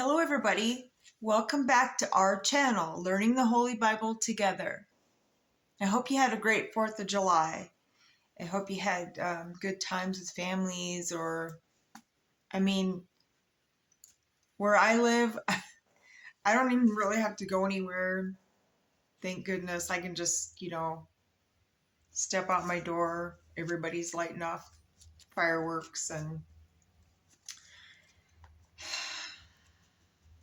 Hello everybody, welcome back to our channel, Learning the Holy Bible Together. I hope you had a great 4th of July. I hope you had good times with families where I live, I don't even really have to go anywhere. Thank goodness. I can just, step out my door. Everybody's lighting off fireworks and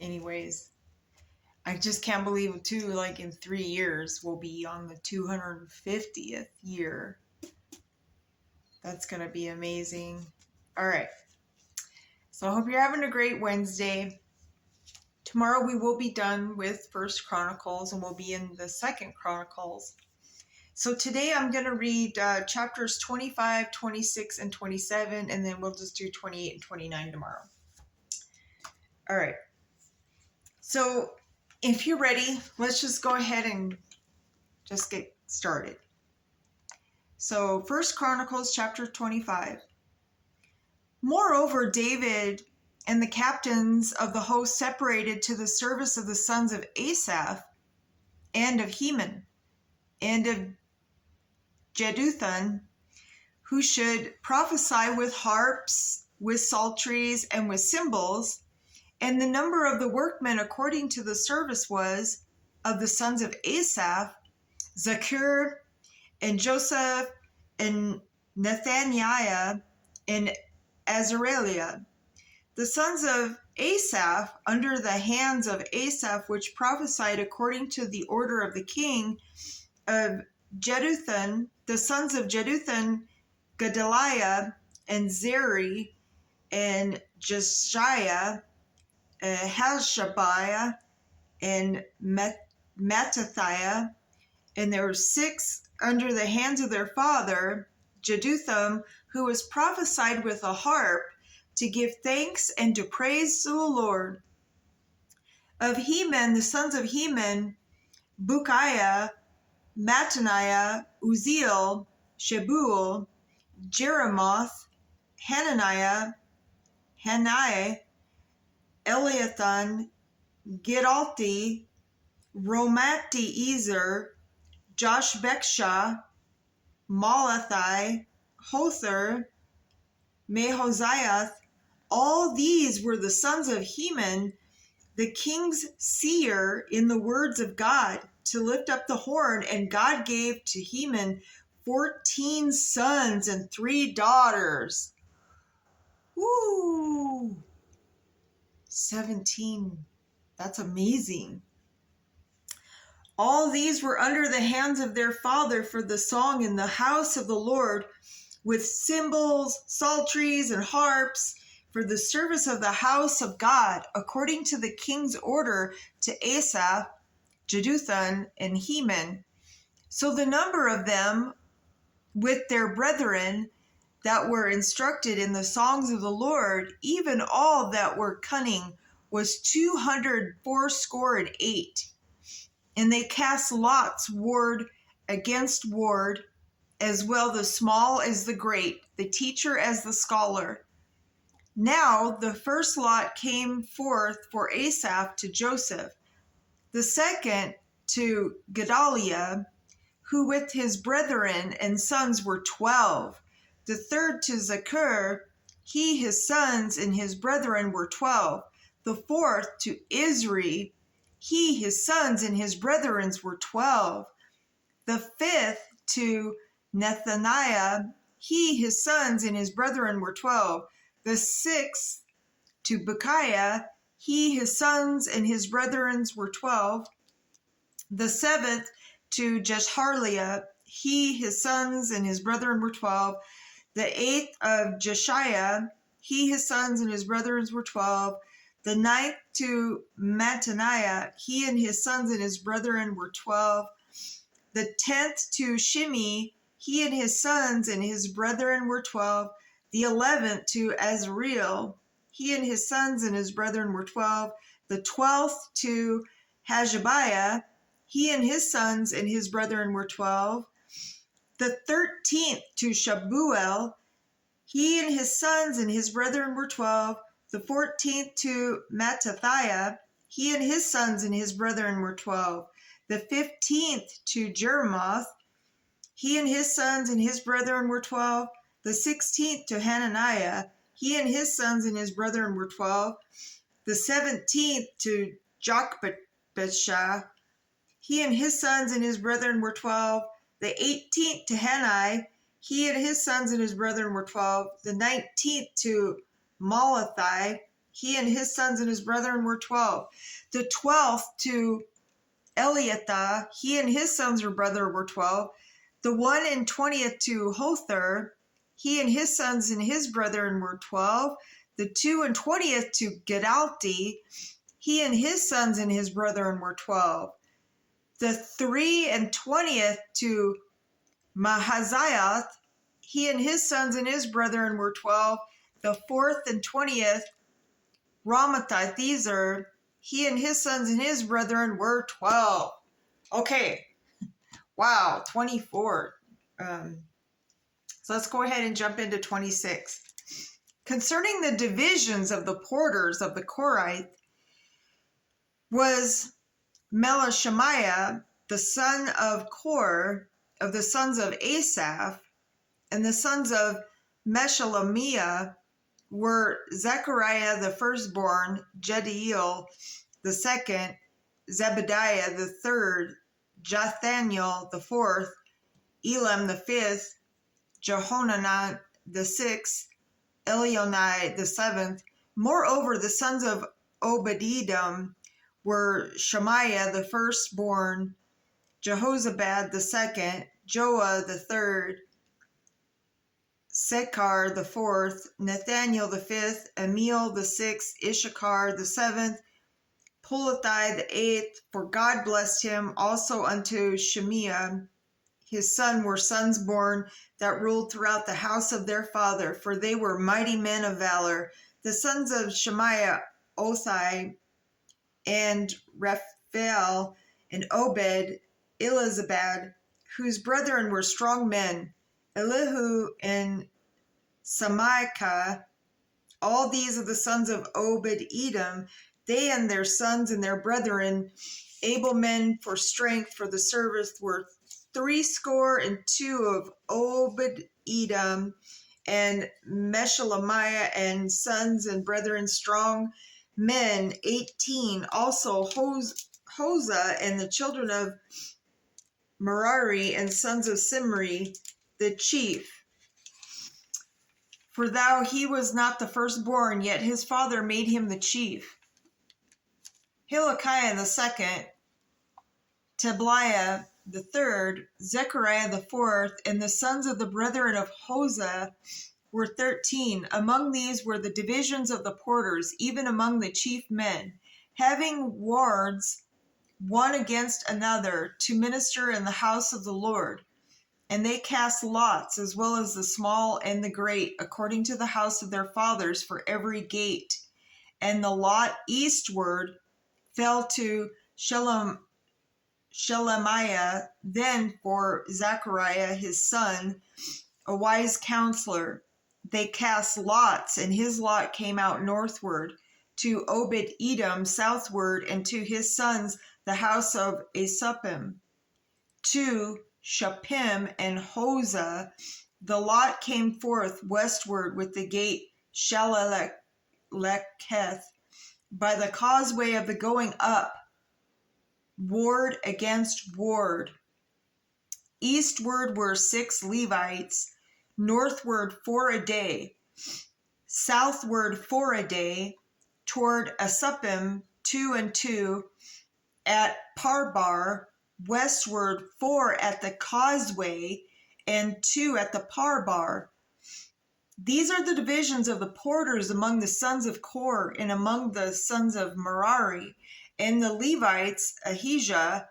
anyways. I just can't believe it too, like in 3 years, we'll be on the 250th year. That's going to be amazing. All right. So I hope you're having a great Wednesday. Tomorrow we will be done with First Chronicles and we'll be in the Second Chronicles. So today I'm going to read chapters 25, 26, and 27, and then we'll just do 28 and 29 tomorrow. All right. So if you're ready, let's just go ahead and just get started. So First Chronicles chapter 25. Moreover, David and the captains of the host separated to the service of the sons of Asaph and of Heman and of Jeduthun, who should prophesy with harps, with psalteries, and with cymbals. And the number of the workmen according to the service was, of the sons of Asaph, Zakur, and Joseph, and Nethaniah, and Azareliah. The sons of Asaph, under the hands of Asaph, which prophesied according to the order of the king of Jeduthun, the sons of Jeduthun, Gedaliah, and Zeri, and Jeshiah, Hashabiah, and Mattathiah, and there were 6 under the hands of their father, Jeduthun, who was prophesied with a harp, to give thanks and to praise to the Lord. Of Heman, the sons of Heman, Bukiah, Mattaniah, Uzziel, Shebuel, Jeremoth, Hananiah, Eliathan, Gidalti, Romati-Ezer, Joshbekshah, Malathi, Hother, Mehoziath. All these were the sons of Heman, the king's seer in the words of God, to lift up the horn, and God gave to Heman 14 sons and 3 daughters. Woo! 17. That's amazing. All these were under the hands of their father for the song in the house of the Lord, with cymbals, psalteries, and harps, for the service of the house of God, according to the king's order to Asaph, Jeduthun, and Heman. So the number of them with their brethren that were instructed in the songs of the Lord, even all that were cunning, was 280. And they cast lots, ward against ward, as well the small as the great, the teacher as the scholar. Now the first lot came forth for Asaph to Joseph, the second to Gedaliah, who with his brethren and sons were 12, the third to Zakur, he, his sons, and his brethren were 12, the fourth to Isri, he, his sons, and his brethren were 12, the fifth to Nethaniah, he, his sons, and his brethren were 12, the sixth to Bukiah, he, his sons, and his brethren were 12, the seventh to Jesharliah, he, his sons, and his brethren were 12, the eighth of Jeshiah, he, his sons, and his brethren were 12, the ninth to Mattaniah, he and his sons and his brethren were 12, the 10th to Shimi, he and his sons and his brethren were 12, the 11th to Azareel, he and his sons and his brethren were 12, the 12th to Hashabiah, he and his sons and his brethren were 12, the 13th to Shabuel, he and his sons and his brethren were 12, The 14th to Mattathiah, he and his sons and his brethren were 12. The 15th to Jeremoth, he and his sons and his brethren were 12. The 16th to Hananiah, he and his sons and his brethren were 12. The 17th to Jochbeshah, he and his sons and his brethren were 12. The 18th to Hanai, he and his sons and his brethren were 12. The 19th to Malathi, he and his sons and his brethren were 12. The 12th to Eliathah, he and his sons or brother were 12. The 1 and 20th to Hothar, he and his sons and his brethren were 12. The 2 and 20th to Gedalti, he and his sons and his brethren were 12. The 3 and 20th to Mahaziah, he and his sons and his brethren were 12. The 4th and 20th, Ramathathezer, he and his sons and his brethren were 12. Okay, wow, 24. So let's go ahead and jump into 26. Concerning the divisions of the porters of the Korite was Melashemiah, the son of Kor, of the sons of Asaph, and the sons of Meshelemiah were Zechariah the firstborn, Jediel the second, Zebediah the third, Jathaniel the fourth, Elam the fifth, Jehohanan the sixth, Elionai the seventh. Moreover, the sons of Obed-Edom were Shemaiah the firstborn, Jehozabad the second, Joah the third, Sekar the fourth, Nathaniel the fifth, Amiel the sixth, Issachar the seventh, Pulathai the eighth. For God blessed him also unto Shemiah. His son were sons born that ruled throughout the house of their father, for they were mighty men of valor. The sons of Shemaiah, Othai, and Raphael, and Obed, Elizabad, whose brethren were strong men, Elihu and Samaicah. All these are the sons of Obed-Edom, they and their sons and their brethren, able men for strength for the service, were 62 of Obed-Edom, and Meshelemiah and sons and brethren, strong men 18. Also Hosah and the children of Merari and sons of Simri, the chief. For though he was not the firstborn, yet his father made him the chief. Hilkiah the second, Tebliah the third, Zechariah the fourth, and the sons of the brethren of Hosah were 13. Among these were the divisions of the porters, even among the chief men, having wards one against another to minister in the house of the Lord. And they cast lots, as well as the small and the great, according to the house of their fathers, for every gate. And the lot eastward fell to Shelemiah, then for Zechariah his son, a wise counselor. They cast lots, and his lot came out northward, to Obed-Edom southward, and to his sons the house of Asapim. To Shapim and Hosah the lot came forth westward with the gate Shalaleketh, by the causeway of the going up, ward against ward. Eastward were 6 Levites, northward 4 a day, southward 4 a day, toward Asapim 2 and 2, at Parbar, westward 4 at the causeway, and 2 at the Parbar. These are the divisions of the porters among the sons of Kor and among the sons of Merari. And the Levites, Ahijah,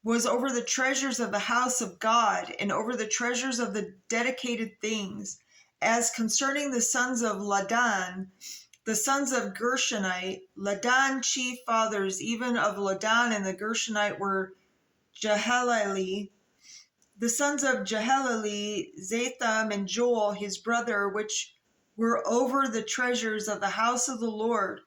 was over the treasures of the house of God and over the treasures of the dedicated things. As concerning the sons of Ladan, the sons of Gershonite, Ladan chief fathers, even of Ladan and the Gershonite, were Jehalelel. The sons of Jehalelel, Zatham and Joel his brother, which were over the treasures of the house of the Lord,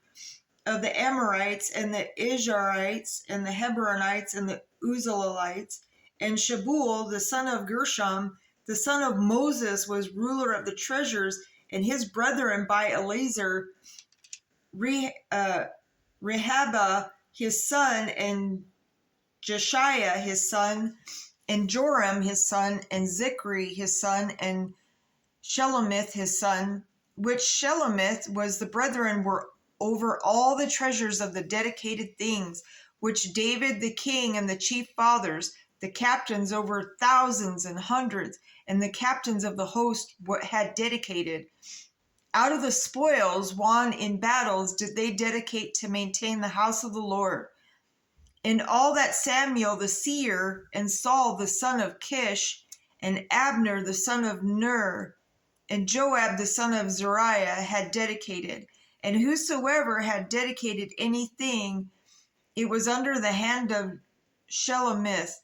of the Amorites and the Isharites and the Hebronites and the Uzzielites. And Shabuel, the son of Gershom, the son of Moses, was ruler of the treasures, and his brethren by Eleazar, Rehabah his son, and Jeshiah his son, and Joram his son, and Zichri his son, and Shelomith his son, which Shelomith was the brethren were over all the treasures of the dedicated things, which David the king and the chief fathers, the captains over thousands and hundreds, and the captains of the host had dedicated. Out of the spoils won in battles did they dedicate to maintain the house of the Lord. And all that Samuel the seer, and Saul the son of Kish, and Abner the son of Ner, and Joab the son of Zeruiah had dedicated. And whosoever had dedicated anything, it was under the hand of Shelomith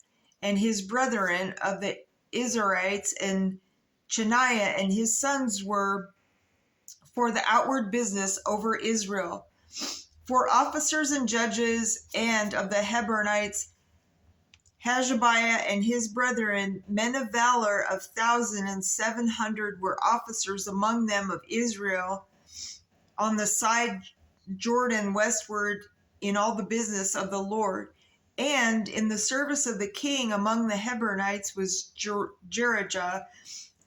and his brethren of the Israelites, and Chaniah and his sons were for the outward business over Israel, for officers and judges, and of the Hebronites, Hashabiah and his brethren, men of valor of 1,700 were officers among them of Israel on the side Jordan westward in all the business of the Lord. And in the service of the king among the Hebronites was Jerijah,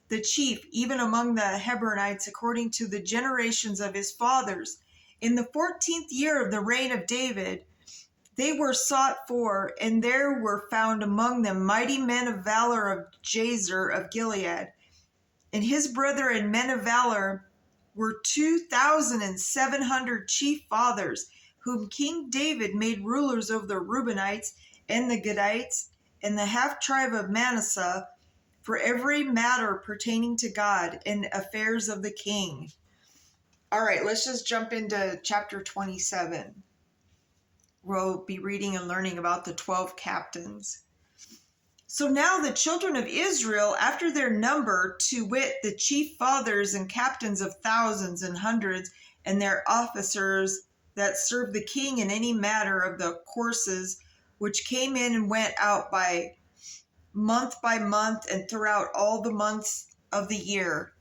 the chief, even among the Hebronites, according to the generations of his fathers. In the 14th year of the reign of David, they were sought for, and there were found among them mighty men of valor of Jazer of Gilead. And his brethren, men of valor, were 2,700 chief fathers, whom King David made rulers over the Reubenites and the Gadites and the half-tribe of Manasseh, for every matter pertaining to God and affairs of the king. All right, let's just jump into chapter 27. We'll be reading and learning about the 12 captains. So now the children of Israel, after their number, to wit, the chief fathers and captains of thousands and hundreds, and their officers that served the king in any matter of the courses, which came in and went out by month, and throughout all the months of the year.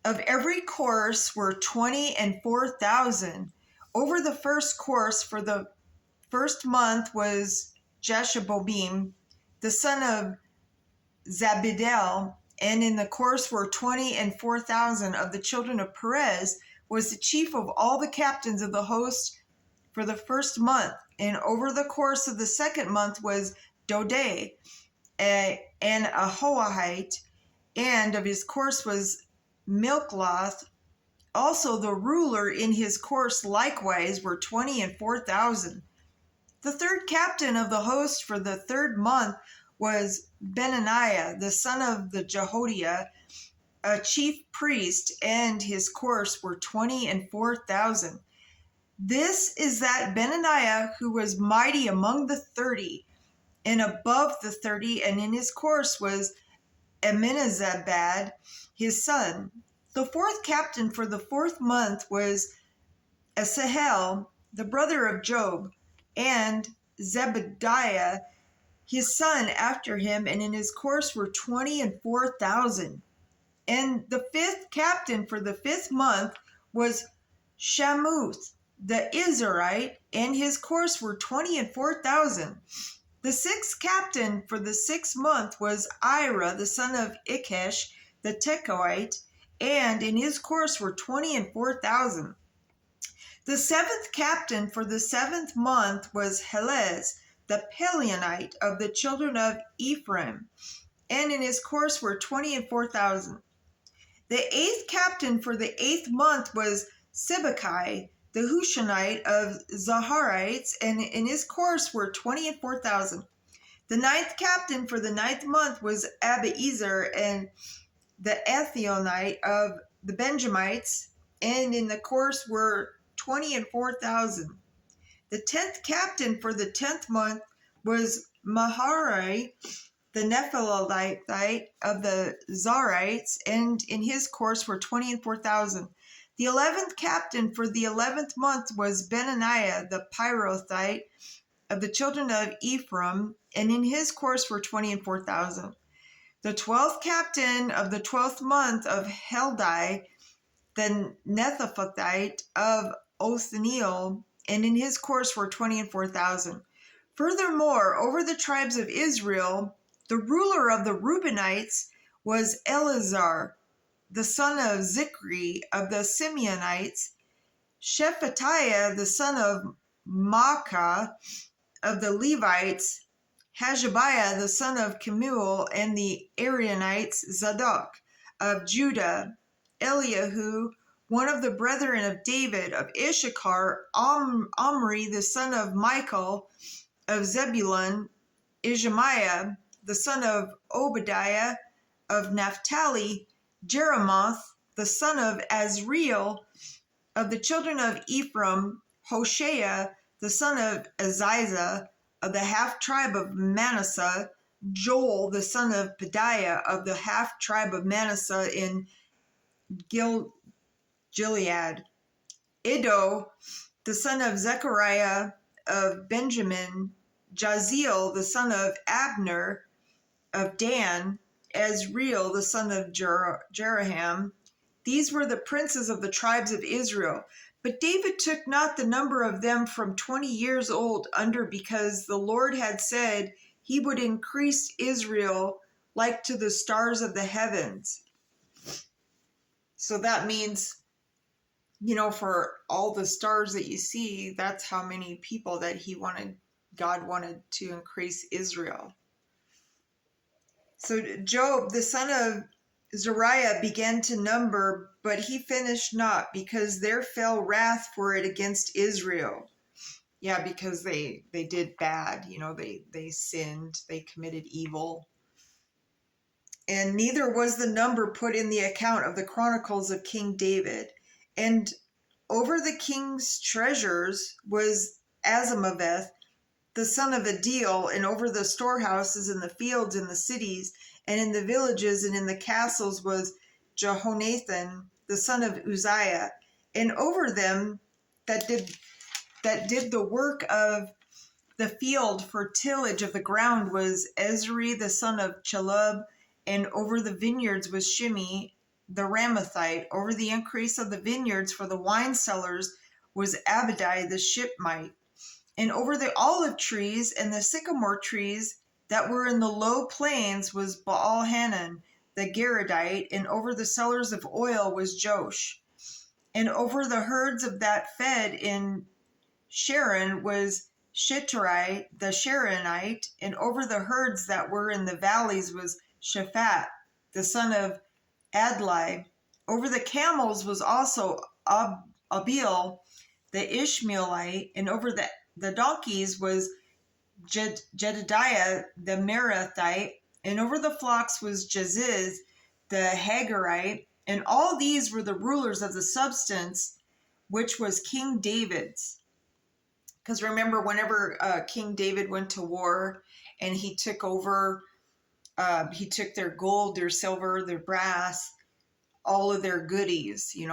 Of every course were 20 and 4,000. Over the first course for the first month was Jashobeam, the son of Zabidel, and in the course were 20 and 4,000 of the children of Perez, was the chief of all the captains of the host for the first month. And over the course of the second month was Dodai, an Ahoahite, and of his course was Milkloth. Also the ruler in his course likewise were 20 and 4,000. The third captain of the host for the third month was Benaniah, the son of the Jehoiada, a chief priest, and his course were 20 and 4,000. This is that Benaniah who was mighty among the 30, and above the 30, and in his course was Aminazabad, his son. The fourth captain for the fourth month was Asahel, the brother of Job, and Zebediah, his son, after him, and in his course were 20 and 4,000. And the fifth captain for the fifth month was Shamuth, the Israelite, and his course were 20 and 4,000. The sixth captain for the sixth month was Ira, the son of Ikesh, the Tekoite, and in his course were 20 and 4,000. The seventh captain for the seventh month was Helez, the Pelionite of the children of Ephraim, and in his course were 20 and 4,000. The eighth captain for the eighth month was Sibbecai, the Hushonite of Zaharites, and in his course were 20 and 4,000. The ninth captain for the ninth month was Abiezer, and the Ethionite of the Benjamites, and in the course were 20 and 4,000. The 10th captain for the 10th month was Maharai, the Nephilatite of the Zarites, and in his course were 20 and 4,000. The 11th captain for the 11th month was Benaniah the Pyrothite of the children of Ephraim, and in his course were 20 and 4,000. The 12th captain of the 12th month of Heldai, the Netophathite of Othniel, and in his course were 20 and 4,000. Furthermore, over the tribes of Israel, the ruler of the Reubenites was Eleazar, the son of Zikri of the Simeonites, Shephatiah, the son of Maacah of the Levites, Hashabiah, the son of Kemuel, and the Arianites, Zadok of Judah, Eliahu, one of the brethren of David, of Issachar, Omri, the son of Michael, of Zebulun, Ishmaiah, the son of Obadiah, of Naphtali, Jeremoth, the son of Azriel, of the children of Ephraim, Hoshea, the son of Aziza, of the half-tribe of Manasseh, Joel, the son of Pedaiah, of the half-tribe of Manasseh in Gilead, Iddo, the son of Zechariah, of Benjamin, Jaziel, the son of Abner, of Dan, Azriel, the son of Jeraham. These were the princes of the tribes of Israel. But David took not the number of them from 20 years old under, because the Lord had said he would increase Israel like to the stars of the heavens. So that means, for all the stars that you see, that's how many people that God wanted to increase Israel. So Job, the son of Zariah, began to number, but he finished not, because there fell wrath for it against Israel. Yeah, because they did bad, they sinned, they committed evil. And neither was the number put in the account of the Chronicles of King David. And over the king's treasures was Azmaveth, the son of Adil, and over the storehouses in the fields in the cities and in the villages and in the castles was Jehonathan, the son of Uzziah, and over them that did the work of the field for tillage of the ground was Ezri, the son of Chelub, and over the vineyards was Shimi, the Ramathite. Over the increase of the vineyards for the wine cellars was Abadai, the Shipmite. And over the olive trees and the sycamore trees that were in the low plains was Baal-Hanan, the Geradite, and over the cellars of oil was Josh. And over the herds of that fed in Sharon was Shitrai, the Sharonite, and over the herds that were in the valleys was Shaphat, the son of Adlai. Over the camels was also Abil, the Ishmaelite, and over the donkeys was Jedidiah, the Merathite, and over the flocks was Jaziz, the Hagarite, and all these were the rulers of the substance, which was King David's. Because remember, whenever King David went to war and he took over, he took their gold, their silver, their brass, all of their goodies, he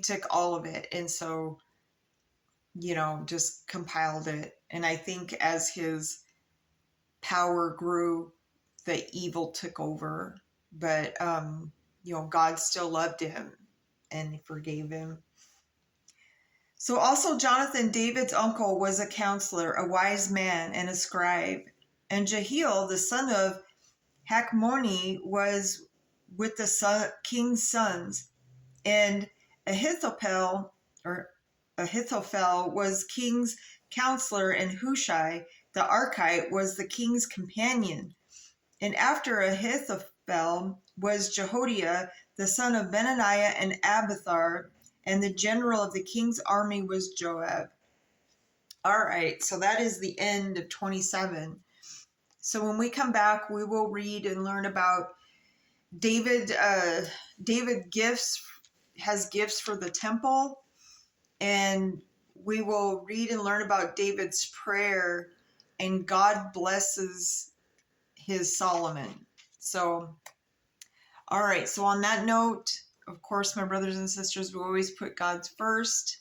took all of it. And so, just compiled it. And I think as his power grew, the evil took over. But, God still loved him and forgave him. So also Jonathan, David's uncle, was a counselor, a wise man, and a scribe. And Jehiel, the son of Hakmoni, was with the king's sons. And Ahithophel was king's counselor, and Hushai, the Archite, was the king's companion. And after Ahithophel was Jehoiada, the son of Benaniah and Abiathar, and the general of the king's army was Joab. All right, so that is the end of 27. So when we come back, we will read and learn about David. David has gifts for the temple, and we will read and learn about David's prayer and God blesses his Solomon. So, all right. So on that note, of course, my brothers and sisters, we always put God's first.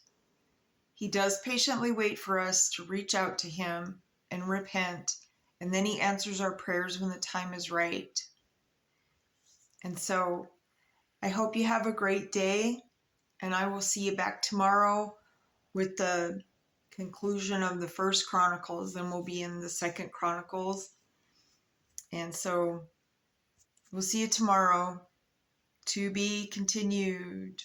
He does patiently wait for us to reach out to him and repent, and then he answers our prayers when the time is right. And so I hope you have a great day, and I will see you back tomorrow with the conclusion of the first Chronicles. Then we'll be in the second Chronicles. And so we'll see you tomorrow. To be continued.